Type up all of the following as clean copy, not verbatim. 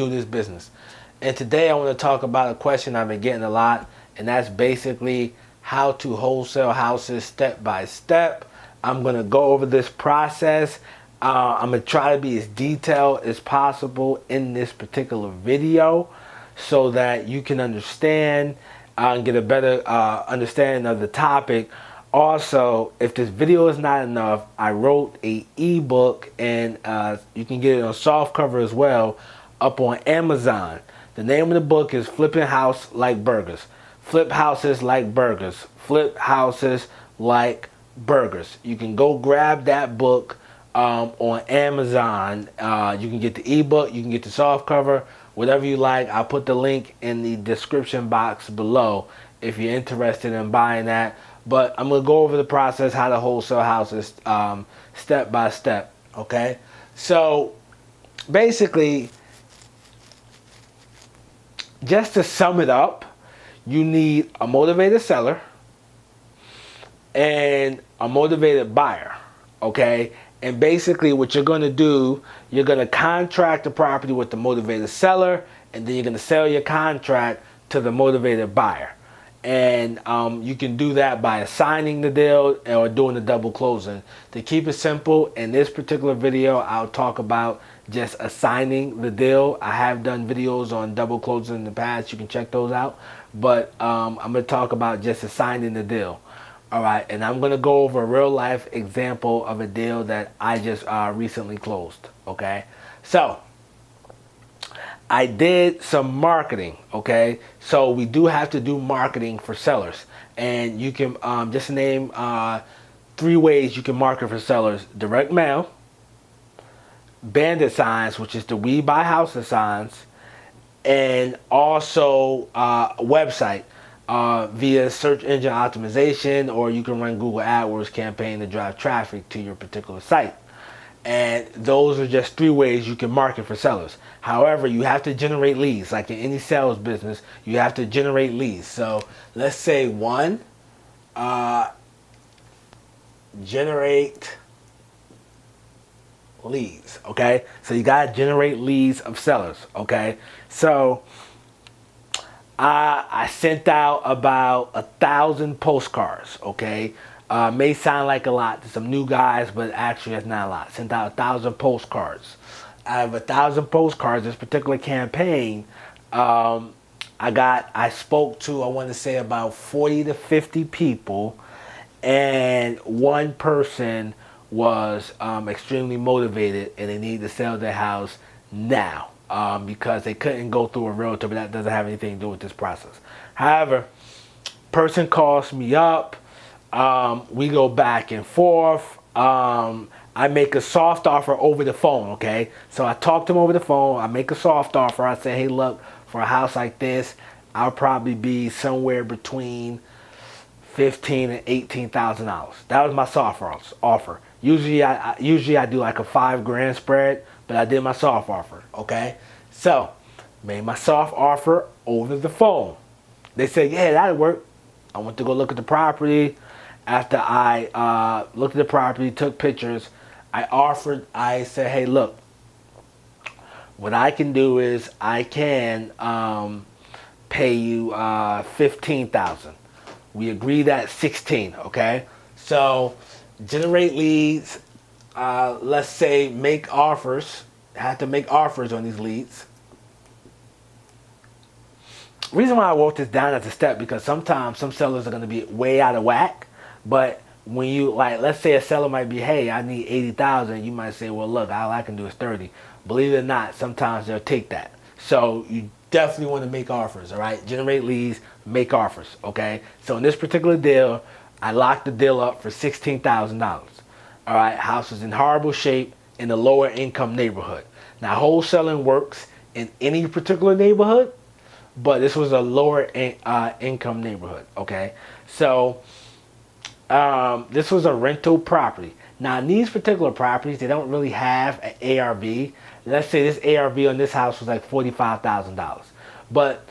do this business. And today I want to talk about a question I've been getting a lot, and that's basically how to wholesale houses step by step. I'm going to go over this process. I'm going to try to be as detailed as possible in this particular video so that you can understand and get a better understanding of the topic. Also, if this video is not enough, I wrote a ebook, and you can get it on soft cover as well up on Amazon. The name of the book is Flipping House Like Burgers. Flip houses like burgers. Flip houses like burgers. You can go grab that book on Amazon. You can get the ebook, you can get the soft cover, whatever you like. I'll put the link in the description box below if you're interested in buying that. But I'm going to go over the process, how to wholesale houses step by step. Okay? So basically, just to sum it up, you need a motivated seller and a motivated buyer. Okay? And basically what you're going to do, you're going to contract the property with the motivated seller, and then you're going to sell your contract to the motivated buyer. And you can do that by assigning the deal or doing the double closing. To keep it simple, in this particular video, I'll talk about just assigning the deal. I have done videos on double closing in the past. You can check those out. But I'm going to talk about just assigning the deal. All right, and I'm going to go over a real life example of a deal that I just recently closed. Okay, so I did some marketing. Okay, so we do have to do marketing for sellers, and you can just name 3 ways you can market for sellers: direct mail, bandit signs, which is the We Buy Houses signs, and also a website via search engine optimization, or you can run Google AdWords campaign to drive traffic to your particular site. And those are just 3 ways you can market for sellers. However, you have to generate leads. Like in any sales business, you have to generate leads. So let's say 1, generate leads. Okay, so you gotta generate leads of sellers. Okay, so I sent out about 1,000 postcards. Okay, may sound like a lot to some new guys, but actually that's not a lot. Sent out 1,000 postcards. Out of 1,000 postcards, this particular campaign, I spoke to, I want to say, about 40 to 50 people, and one person was extremely motivated, and they needed to sell their house now because they couldn't go through a realtor, but that doesn't have anything to do with this process. However, person calls me up. We go back and forth. I make a soft offer over the phone. Okay, so I talk to him over the phone. I make a soft offer. I say, hey, look, for a house like this, I'll probably be somewhere between $15,000 and $18,000. That was my soft offer. Usually I do like a $5,000 spread, but I did my soft offer. Okay, so made my soft offer over the phone. They said, yeah, that'll work. I went to go look at the property. After I looked at the property, took pictures, I said, hey, look, what I can do is I can pay you $15,000. We agreed at 16. Okay, so generate leads. Let's say make offers. Have to make offers on these leads. Reason why I wrote this down as a step, because sometimes some sellers are going to be way out of whack. But when you, like, let's say a seller might be, hey, I need 80,000. You might say, well, look, all I can do is 30. Believe it or not, sometimes they'll take that. So you definitely want to make offers. All right, generate leads, make offers. Okay, so in this particular deal, I locked the deal up for $16,000. All right, house is in horrible shape in a lower income neighborhood. Now, wholesaling works in any particular neighborhood, but this was a lower income neighborhood. Okay, so this was a rental property. Now, in these particular properties, they don't really have an ARV. Let's say this ARV on this house was like $45,000. But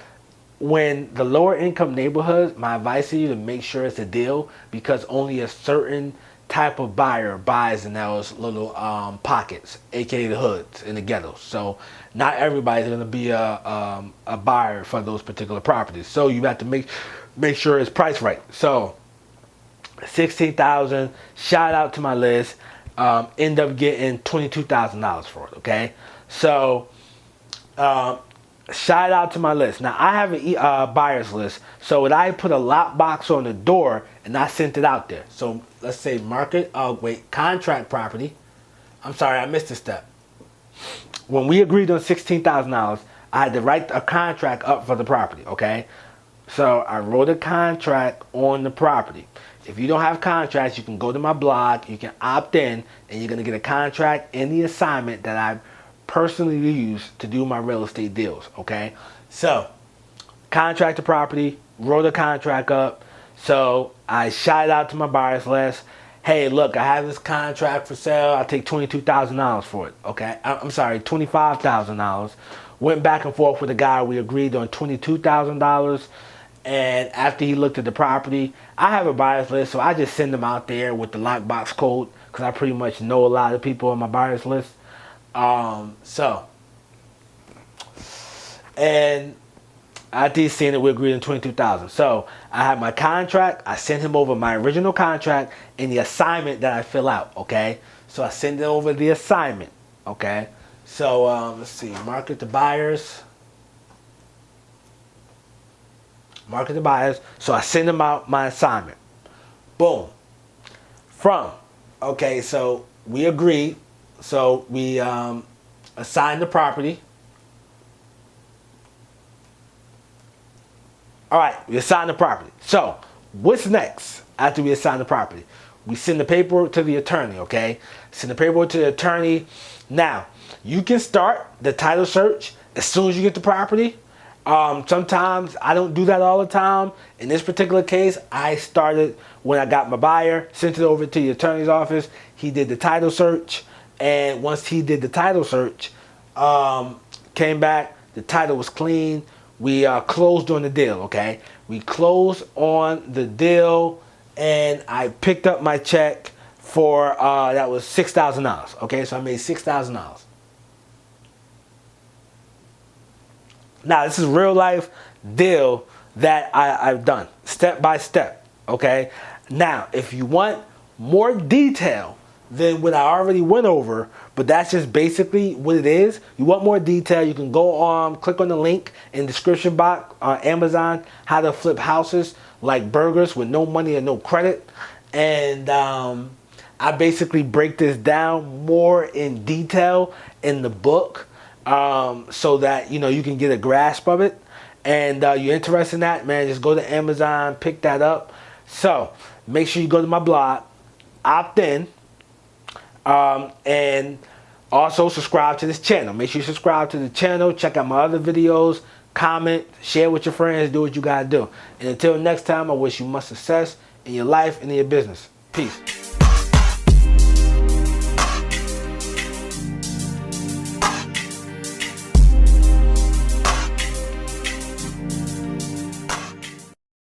when the lower income neighborhoods, my advice to you to make sure it's a deal, because only a certain type of buyer buys in those little pockets, aka the hoods and the ghettos. So not everybody's going to be a buyer for those particular properties. So you have to make sure it's priced right. So 16,000. Shout out to my list. End up getting $22,000 for it. Okay, so shout out to my list. Now I have a buyer's list. So when I put a lockbox on the door and I sent it out there. So let's say contract property. I'm sorry, I missed a step. When we agreed on $16,000, I had to write a contract up for the property. Okay, so I wrote a contract on the property. If you don't have contracts, you can go to my blog, you can opt in, and you're going to get a contract and the assignment that I personally use to do my real estate deals, okay? So, contract the property, wrote a contract up, so I shot out to my buyers list. Hey, look, I have this contract for sale. I'll take $22,000 for it, okay? I'm sorry, $25,000. Went back and forth with a guy. We agreed on $22,000. And after he looked at the property, I have a buyer's list, so I just send them out there with the lockbox code because I pretty much know a lot of people on my buyer's list. And after he's seen it, we agreed on $22,000. So I have my contract. I send him over my original contract and the assignment that I fill out. Okay, so I send it over the assignment. Okay, so let's see, market the buyers. Market the buyers. So I send them out my assignment. Boom. Okay, so we agreed. So we assigned the property. All right, we assigned the property. So what's next after we assign the property? We send the paperwork to the attorney, okay? Send the paperwork to the attorney. Now, you can start the title search as soon as you get the property. Sometimes I don't do that all the time. In this particular case, I started when I got my buyer, sent it over to the attorney's office. He did the title search, and once he did the title search, came back, the title was clean. We closed on the deal, okay? We closed on the deal, and I picked up my check for, that was $6,000, okay? So I made $6,000. Now, this is real life deal that I've done, step by step, okay? Now, if you want more detail than what I already went over, but that's just basically what it is. You want more detail, you can go on, click on the link in the description box on Amazon, how to flip houses like burgers with no money and no credit. And I basically break this down more in detail in the book. So that, you can get a grasp of it. And you're interested in that, man, just go to Amazon, pick that up. So make sure you go to my blog, opt in, and also subscribe to this channel. Make sure you subscribe to the channel, check out my other videos, comment, share with your friends, do what you gotta do. And until next time, I wish you much success in your life and in your business. Peace.